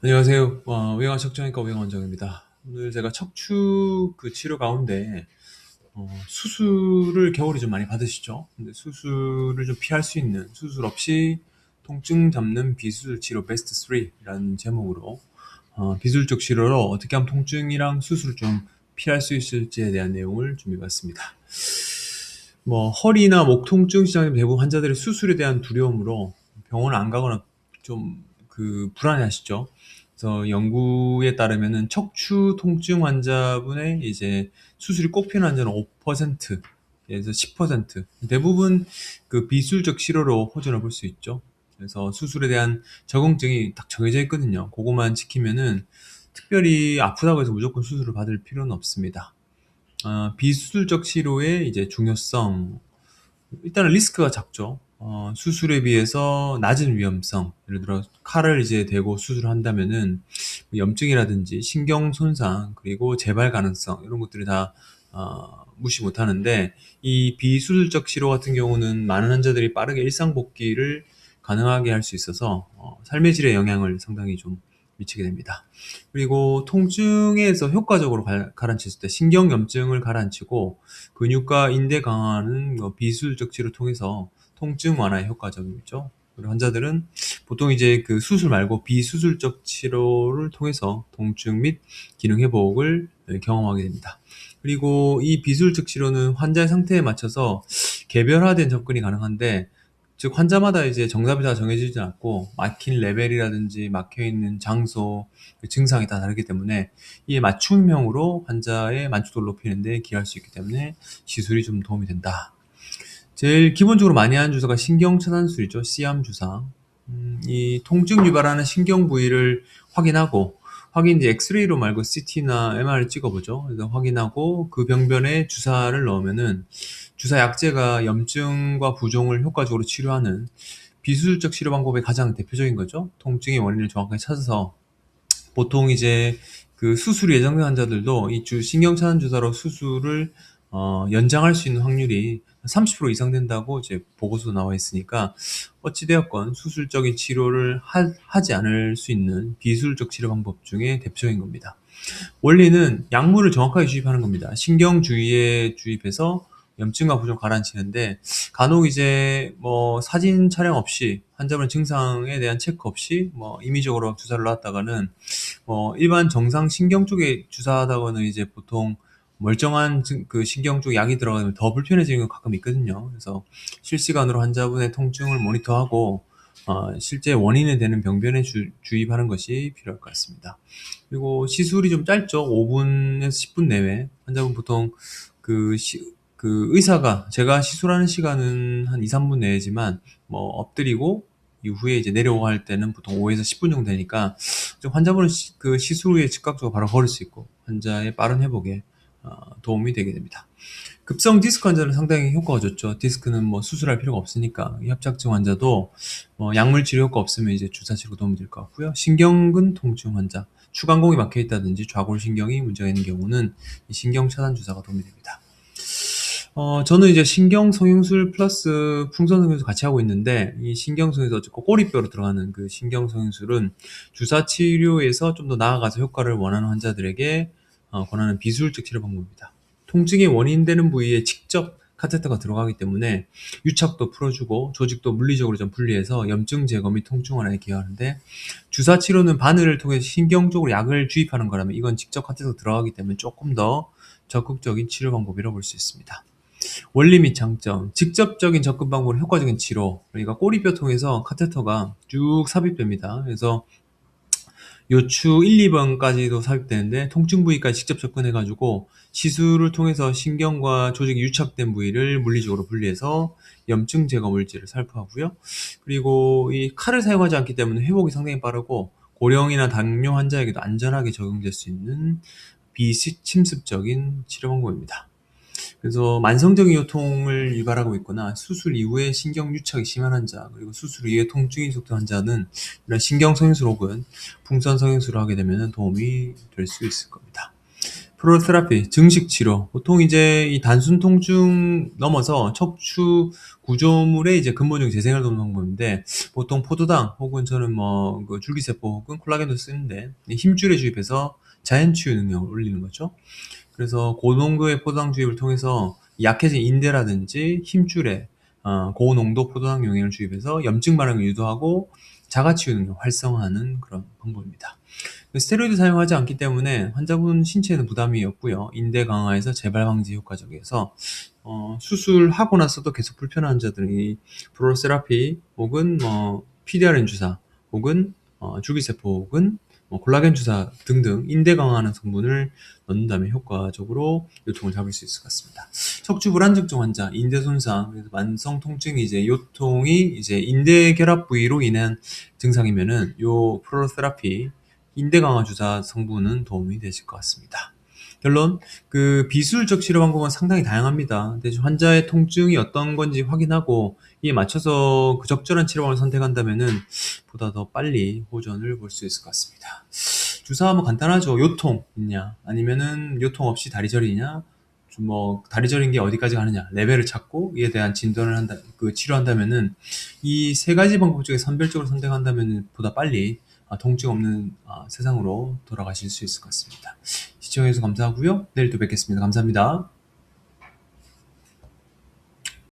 안녕하세요. 외과 척추환과 외과 원장입니다. 오늘 제가 척추 치료 가운데 수술을 겨울에 좀 많이 받으시죠? 근데 수술을 좀 피할 수 있는 수술 없이 통증 잡는 비수술 치료 베스트 3라는 제목으로 비술적 치료로 어떻게 하면 통증이랑 수술을 좀 피할 수 있을지에 대한 내용을 준비해봤습니다. 허리나 목 통증 시장의 대부분 환자들의 수술에 대한 두려움으로 병원 안 가거나 좀 불안해하시죠. 그래서 연구에 따르면은 척추 통증 환자분의 이제 수술이 꼭 필요한 환자는 5%에서 10%, 대부분 비술적 치료로 호전을 볼 수 있죠. 그래서 수술에 대한 적응증이 딱 정해져 있거든요. 그거만 지키면은 특별히 아프다고 해서 무조건 수술을 받을 필요는 없습니다. 비수술적 치료의 이제 중요성. 일단은 리스크가 작죠. 수술에 비해서 낮은 위험성. 예를 들어 칼을 이제 대고 수술을 한다면은 염증이라든지 신경 손상 그리고 재발 가능성 이런 것들이 다 무시 못 하는데, 이 비수술적 치료 같은 경우는 많은 환자들이 빠르게 일상 복귀를 가능하게 할 수 있어서 삶의 질에 영향을 상당히 좀 미치게 됩니다. 그리고 통증에서 효과적으로 가라앉힐 때 신경염증을 가라앉히고 근육과 인대 강화하는 비수술적 치료 통해서 통증 완화에 효과적이죠. 그리고 환자들은 보통 이제 수술 말고 비수술적 치료를 통해서 통증 및 기능 회복을 경험하게 됩니다. 그리고 이 비수술적 치료는 환자의 상태에 맞춰서 개별화된 접근이 가능한데, 즉 환자마다 이제 정답이 다 정해지지 않고 막힌 레벨이라든지 막혀 있는 장소, 증상이 다 다르기 때문에 이에 맞춤형으로 환자의 만족도를 높이는 데 기여할 수 있기 때문에 시술이 좀 도움이 된다. 제일 기본적으로 많이 하는 주사가 신경차단술이죠. 씨암 주사. 이 통증 유발하는 신경 부위를 확인하고, 확인 이제 엑스레이로 말고 CT나 MR을 찍어보죠. 그래서 확인하고 그 병변에 주사를 넣으면은 주사 약제가 염증과 부종을 효과적으로 치료하는 비수술적 치료 방법의 가장 대표적인 거죠. 통증의 원인을 정확하게 찾아서 보통 이제 수술이 예정된 환자들도 이 신경차단 주사로 수술을 연장할 수 있는 확률이 30% 이상 된다고 이제 보고서 나와 있으니까, 어찌되었건 수술적인 치료를 하지 않을 수 있는 비수술적 치료 방법 중에 대표적인 겁니다. 원리는 약물을 정확하게 주입하는 겁니다. 신경 주위에 주입해서 염증과 부종 가라앉히는데, 간혹 이제 사진 촬영 없이 환자분 증상에 대한 체크 없이 임의적으로 주사를 놨다가는 일반 정상 신경 쪽에 주사하다가는 이제 보통 멀쩡한 신경 쪽 약이 들어가면 더 불편해지는 건 가끔 있거든요. 그래서 실시간으로 환자분의 통증을 모니터하고 실제 원인이 되는 병변에 주입하는 것이 필요할 것 같습니다. 그리고 시술이 좀 짧죠. 5분에서 10분 내외. 환자분 보통 의사가, 제가 시술하는 시간은 한 2, 3분 내외지만 엎드리고 이후에 이제 내려오고 할 때는 보통 5에서 10분 정도 되니까 좀 환자분은 시술 후에 즉각적으로 바로 걸을 수 있고 환자의 빠른 회복에 도움이 되게 됩니다. 급성 디스크 환자는 상당히 효과가 좋죠. 디스크는 수술할 필요가 없으니까. 이 협착증 환자도 약물 치료 효과 없으면 이제 주사 치료 도움이 될 것 같고요. 신경근 통증 환자, 추간공이 막혀 있다든지 좌골신경이 문제가 있는 경우는 이 신경 차단 주사가 도움이 됩니다. 저는 이제 신경성형술 플러스 풍선성형술 같이 하고 있는데, 이 신경성형술, 어쨌든 꼬리뼈로 들어가는 그 신경성형술은 주사 치료에서 좀 더 나아가서 효과를 원하는 환자들에게 권하는 비수술적 치료 방법입니다. 통증의 원인 되는 부위에 직접 카테터가 들어가기 때문에 유착도 풀어주고 조직도 물리적으로 좀 분리해서 염증 제거 및 통증 완화에 기여하는데, 주사 치료는 바늘을 통해서 신경 쪽으로 약을 주입하는 거라면 이건 직접 카테터가 들어가기 때문에 조금 더 적극적인 치료 방법이라고 볼 수 있습니다. 원리 및 장점. 직접적인 접근 방법으로 효과적인 치료. 그러니까 꼬리뼈 통해서 카테터가 쭉 삽입됩니다. 그래서 요추 1, 2번까지도 삽입되는데 통증 부위까지 직접 접근해가지고 시술을 통해서 신경과 조직이 유착된 부위를 물리적으로 분리해서 염증 제거 물질을 살포하고요. 그리고 이 칼을 사용하지 않기 때문에 회복이 상당히 빠르고 고령이나 당뇨 환자에게도 안전하게 적용될 수 있는 비침습적인 치료 방법입니다. 그래서 만성적인 요통을 유발하고 있거나 수술 이후에 신경 유착이 심한 환자, 그리고 수술 이후에 통증이 지속된 환자는 이런 신경성형술 혹은 풍선성형술을 하게 되면 도움이 될 수 있을 겁니다. 프로테라피, 증식 치료. 보통 이제 이 단순 통증 넘어서 척추 구조물의 이제 근본적 재생을 돕는 방법인데, 보통 포도당 혹은 저는 뭐 그 줄기세포 혹은 콜라겐도 쓰는데, 이 힘줄에 주입해서 자연 치유 능력을 올리는 거죠. 그래서 고농도의 포도당 주입을 통해서 약해진 인대라든지 힘줄에 고농도 포도당 용액을 주입해서 염증 반응을 유도하고 자가 치유 능력을 활성화하는 그런 방법입니다. 스테로이드 사용하지 않기 때문에 환자분 신체에는 부담이 없고요. 인대 강화에서 재발 방지 효과적이어서 수술하고 나서도 계속 불편한 환자들이 프로세라피 혹은 뭐 PDRN 주사 혹은 줄기세포 혹은 뭐 콜라겐 주사 등등 인대 강화하는 성분을 넣는다면 효과적으로 요통을 잡을 수 있을 것 같습니다. 척추 불안증증 환자, 인대 손상, 그래서 만성 통증이 이제 요통이 이제 인대 결합 부위로 인한 증상이면은 요 프로세라피 인대 강화 주사 성분은 도움이 되실 것 같습니다. 결론, 그 비술적 치료 방법은 상당히 다양합니다. 대신 환자의 통증이 어떤 건지 확인하고 이에 맞춰서 그 적절한 치료방을 선택한다면은 보다 더 빨리 호전을 볼 수 있을 것 같습니다. 주사하면 간단하죠. 요통 있냐, 아니면은 요통 없이 다리 저리냐, 뭐 다리 저린 게 어디까지 가느냐 레벨을 찾고 이에 대한 진단을 한다, 그 치료한다면은 이 세 가지 방법 중에 선별적으로 선택한다면은 보다 빨리 통증 없는 세상으로 돌아가실 수 있을 것 같습니다. 시청해주셔서 감사하고요. 내일 또 뵙겠습니다. 감사합니다.